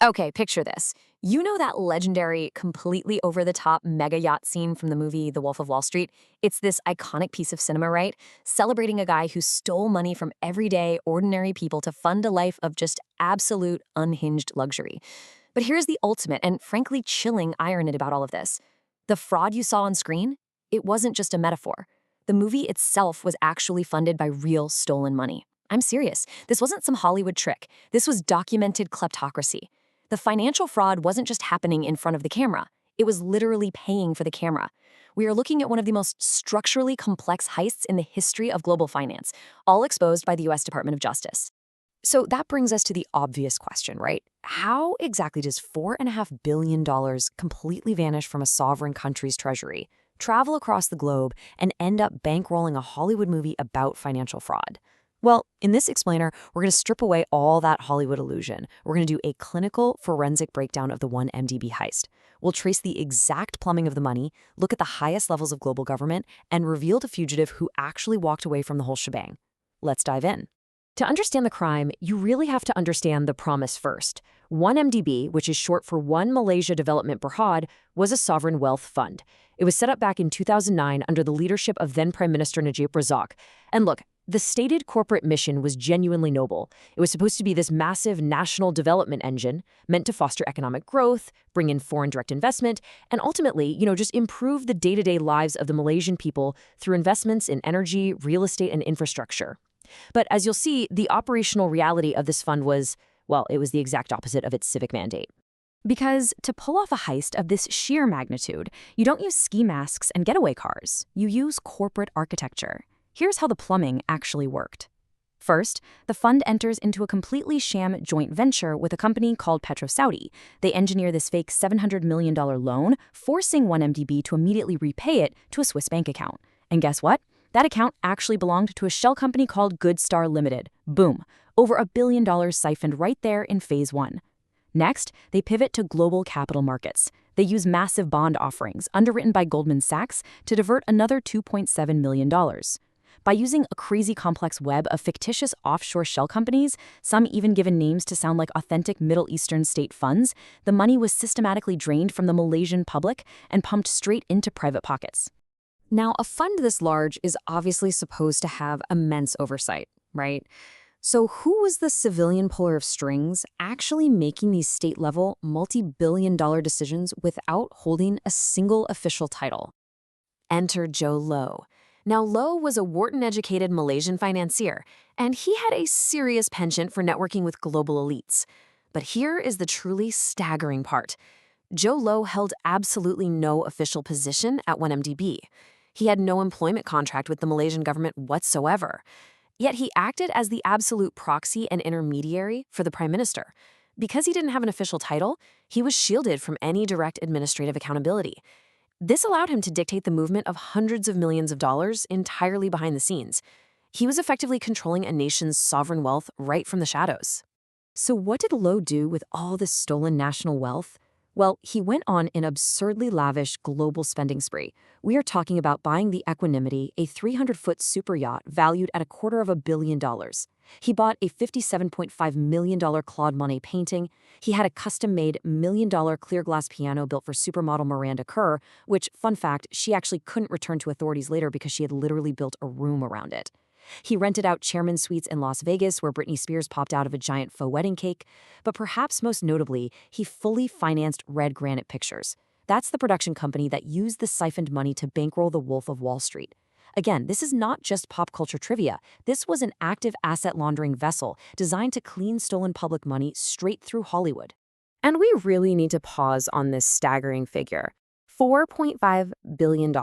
Okay, picture this. You know that legendary, completely over-the-top mega yacht scene from the movie The Wolf of Wall Street? It's this iconic piece of cinema, right? Celebrating a guy who stole money from everyday, ordinary people to fund a life of just absolute, unhinged luxury. But here's the ultimate and frankly chilling irony about all of this. The fraud you saw on screen? It wasn't just a metaphor. The movie itself was actually funded by real stolen money. I'm serious. This wasn't some Hollywood trick. This was documented kleptocracy. The financial fraud wasn't just happening in front of the camera. It was literally paying for the camera. We are looking at one of the most structurally complex heists in the history of global finance, all exposed by the US Department of Justice. So that brings us to the obvious question, right? How exactly does $4.5 billion completely vanish from a sovereign country's treasury, travel across the globe, and end up bankrolling a Hollywood movie about financial fraud? Well, in this explainer, we're going to strip away all that Hollywood illusion. We're going to do a clinical forensic breakdown of the 1MDB heist. We'll trace the exact plumbing of the money, look at the highest levels of global government, and reveal the fugitive who actually walked away from the whole shebang. Let's dive in. To understand the crime, you really have to understand the promise first. 1MDB, which is short for One Malaysia Development Berhad, was a sovereign wealth fund. It was set up back in 2009 under the leadership of then Prime Minister Najib Razak. And look, the stated corporate mission was genuinely noble. It was supposed to be this massive national development engine meant to foster economic growth, bring in foreign direct investment, and ultimately, just improve the day-to-day lives of the Malaysian people through investments in energy, real estate, and infrastructure. But as you'll see, the operational reality of this fund was, well, it was the exact opposite of its civic mandate. Because to pull off a heist of this sheer magnitude, you don't use ski masks and getaway cars. You use corporate architecture. Here's how the plumbing actually worked. First, the fund enters into a completely sham joint venture with a company called PetroSaudi. They engineer this fake $700 million loan, forcing 1MDB to immediately repay it to a Swiss bank account. And guess what? That account actually belonged to a shell company called Goodstar Limited. Boom. Over $1 billion siphoned right there in phase one. Next, they pivot to global capital markets. They use massive bond offerings, underwritten by Goldman Sachs, to divert another $2.7 million. By using a crazy complex web of fictitious offshore shell companies, some even given names to sound like authentic Middle Eastern state funds, the money was systematically drained from the Malaysian public and pumped straight into private pockets. Now, a fund this large is obviously supposed to have immense oversight, right? So who was the civilian puller of strings actually making these state-level, multi-billion-dollar decisions without holding a single official title? Enter Jho Low. Now, Low was a Wharton-educated Malaysian financier, and he had a serious penchant for networking with global elites. But here is the truly staggering part. Jho Low held absolutely no official position at 1MDB. He had no employment contract with the Malaysian government whatsoever. Yet he acted as the absolute proxy and intermediary for the prime minister. Because he didn't have an official title, he was shielded from any direct administrative accountability. This allowed him to dictate the movement of hundreds of millions of dollars entirely behind the scenes. He was effectively controlling a nation's sovereign wealth right from the shadows. So what did Low do with all this stolen national wealth? Well, he went on an absurdly lavish global spending spree. We are talking about buying the Equanimity, a 300-foot super yacht valued at $250 million. He bought a $57.5 million Claude Monet painting. He had a custom-made $1 million clear glass piano built for supermodel Miranda Kerr, which, fun fact, she actually couldn't return to authorities later because she had literally built a room around it. He rented out Chairman Suites in Las Vegas, where Britney Spears popped out of a giant faux wedding cake. But perhaps most notably, he fully financed Red Granite Pictures. That's the production company that used the siphoned money to bankroll The Wolf of Wall Street. Again, this is not just pop culture trivia. This was an active asset laundering vessel designed to clean stolen public money straight through Hollywood. And we really need to pause on this staggering figure. $4.5 billion.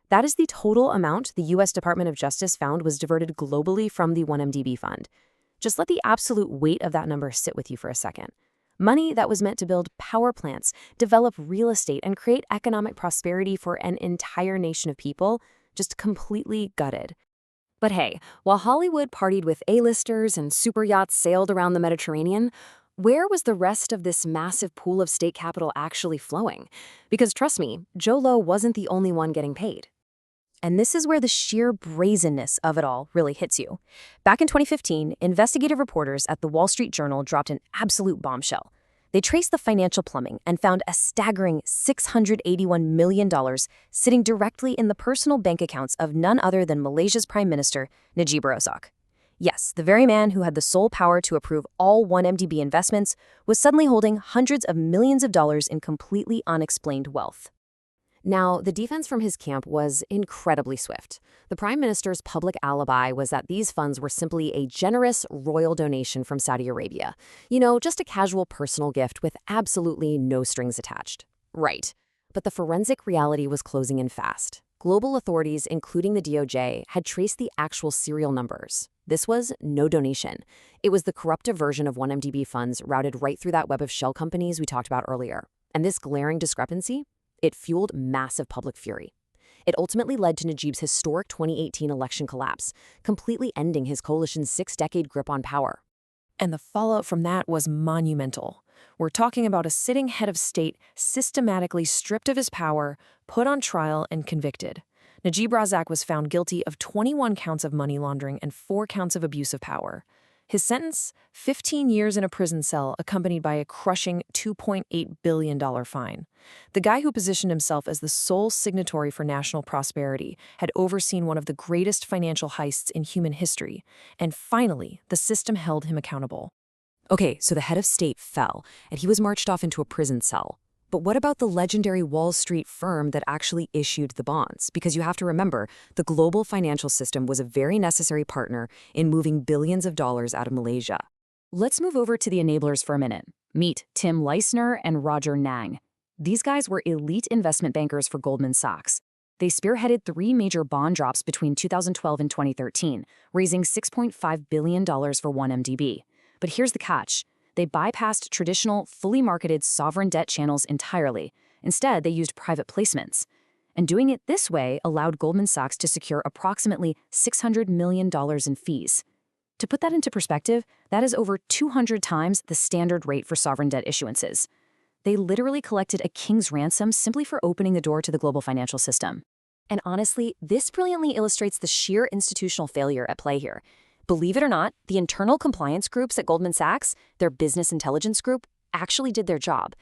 That is the total amount the U.S. Department of Justice found was diverted globally from the 1MDB fund. Just let the absolute weight of that number sit with you for a second. Money that was meant to build power plants, develop real estate, and create economic prosperity for an entire nation of people, just completely gutted. But hey, while Hollywood partied with A-listers and super yachts sailed around the Mediterranean, where was the rest of this massive pool of state capital actually flowing? Because trust me, Jho Low wasn't the only one getting paid. And this is where the sheer brazenness of it all really hits you. Back in 2015, investigative reporters at the Wall Street Journal dropped an absolute bombshell. They traced the financial plumbing and found a staggering $681 million sitting directly in the personal bank accounts of none other than Malaysia's Prime Minister, Najib Razak. Yes, the very man who had the sole power to approve all 1MDB investments was suddenly holding hundreds of millions of dollars in completely unexplained wealth. Now, the defense from his camp was incredibly swift. The Prime Minister's public alibi was that these funds were simply a generous royal donation from Saudi Arabia. Just a casual personal gift with absolutely no strings attached. Right. But the forensic reality was closing in fast. Global authorities, including the DOJ, had traced the actual serial numbers. This was no donation. It was the corruptive version of 1MDB funds routed right through that web of shell companies we talked about earlier. And this glaring discrepancy? It fueled massive public fury. It ultimately led to Najib's historic 2018 election collapse, completely ending his coalition's 6-decade grip on power. And the fallout from that was monumental. We're talking about a sitting head of state systematically stripped of his power, put on trial, and convicted. Najib Razak was found guilty of 21 counts of money laundering and 4 counts of abuse of power. His sentence? 15 years in a prison cell, accompanied by a crushing $2.8 billion fine. The guy who positioned himself as the sole signatory for national prosperity had overseen one of the greatest financial heists in human history. And finally, the system held him accountable. Okay, so the head of state fell, and he was marched off into a prison cell. But what about the legendary Wall Street firm that actually issued the bonds? Because you have to remember, the global financial system was a very necessary partner in moving billions of dollars out of Malaysia. Let's move over to the enablers for a minute. Meet Tim Leissner and Roger Nang. These guys were elite investment bankers for Goldman Sachs. They spearheaded 3 major bond drops between 2012 and 2013, raising $6.5 billion for 1MDB. But here's the catch. They bypassed traditional, fully marketed sovereign debt channels entirely. Instead, they used private placements. And doing it this way allowed Goldman Sachs to secure approximately $600 million in fees. To put that into perspective, that is over 200 times the standard rate for sovereign debt issuances. They literally collected a king's ransom simply for opening the door to the global financial system. And honestly, this brilliantly illustrates the sheer institutional failure at play here. Believe it or not, the internal compliance groups at Goldman Sachs, their business intelligence group, actually did their job.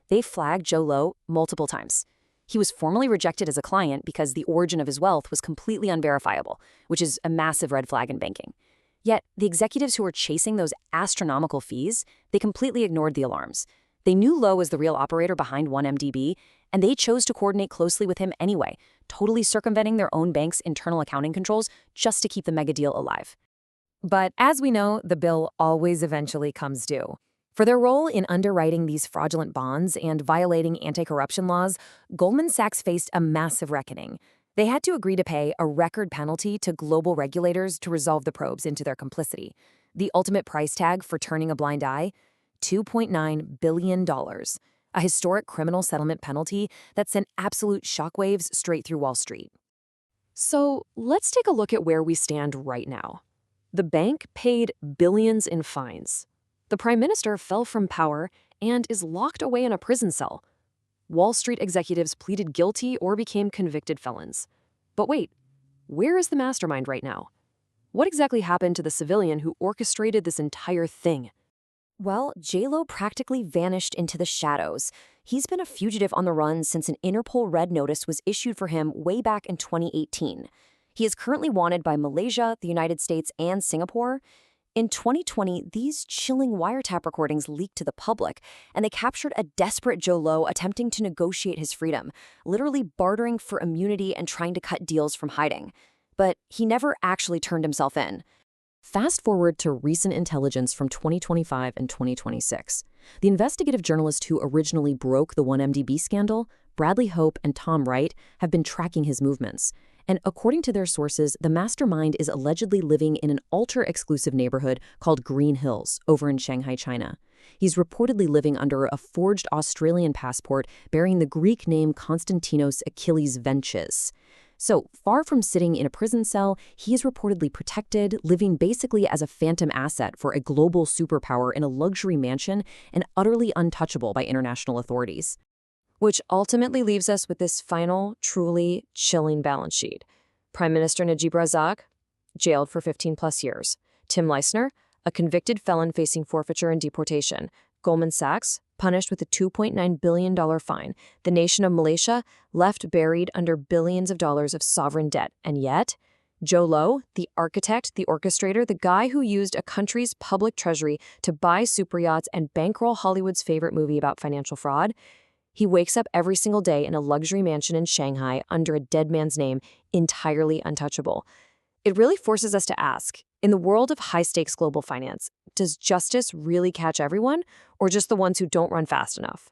They flagged Jho Low multiple times. He was formally rejected as a client because the origin of his wealth was completely unverifiable, which is a massive red flag in banking. Yet, the executives who were chasing those astronomical fees, they completely ignored the alarms. They knew Low was the real operator behind 1MDB, and they chose to coordinate closely with him anyway, totally circumventing their own bank's internal accounting controls just to keep the mega deal alive. But as we know, the bill always eventually comes due. For their role in underwriting these fraudulent bonds and violating anti-corruption laws, Goldman Sachs faced a massive reckoning. They had to agree to pay a record penalty to global regulators to resolve the probes into their complicity. The ultimate price tag for turning a blind eye? $2.9 billion. A historic criminal settlement penalty that sent absolute shockwaves straight through Wall Street. So let's take a look at where we stand right now. The bank paid billions in fines. The Prime Minister fell from power and is locked away in a prison cell. Wall Street executives pleaded guilty or became convicted felons. But wait, where is the mastermind right now? What exactly happened to the civilian who orchestrated this entire thing? Well, Jho Low practically vanished into the shadows. He's been a fugitive on the run since an Interpol red notice was issued for him way back in 2018. He is currently wanted by Malaysia, the United States, and Singapore. In 2020, these chilling wiretap recordings leaked to the public, and they captured a desperate Jho Low attempting to negotiate his freedom, literally bartering for immunity and trying to cut deals from hiding. But he never actually turned himself in. Fast forward to recent intelligence from 2025 and 2026. The investigative journalists who originally broke the 1MDB scandal, Bradley Hope and Tom Wright, have been tracking his movements. And according to their sources, the mastermind is allegedly living in an ultra-exclusive neighborhood called Green Hills over in Shanghai, China. He's reportedly living under a forged Australian passport bearing the Greek name Konstantinos Achilles Ventches. So, far from sitting in a prison cell, he is reportedly protected, living basically as a phantom asset for a global superpower in a luxury mansion and utterly untouchable by international authorities. Which ultimately leaves us with this final, truly chilling balance sheet. Prime Minister Najib Razak, jailed for 15+ years. Tim Leissner, a convicted felon facing forfeiture and deportation. Goldman Sachs, punished with a $2.9 billion fine. The nation of Malaysia left buried under billions of dollars of sovereign debt. And yet, Jho Low, the architect, the orchestrator, the guy who used a country's public treasury to buy superyachts and bankroll Hollywood's favorite movie about financial fraud, he wakes up every single day in a luxury mansion in Shanghai under a dead man's name, entirely untouchable. It really forces us to ask, in the world of high-stakes global finance, does justice really catch everyone, or just the ones who don't run fast enough?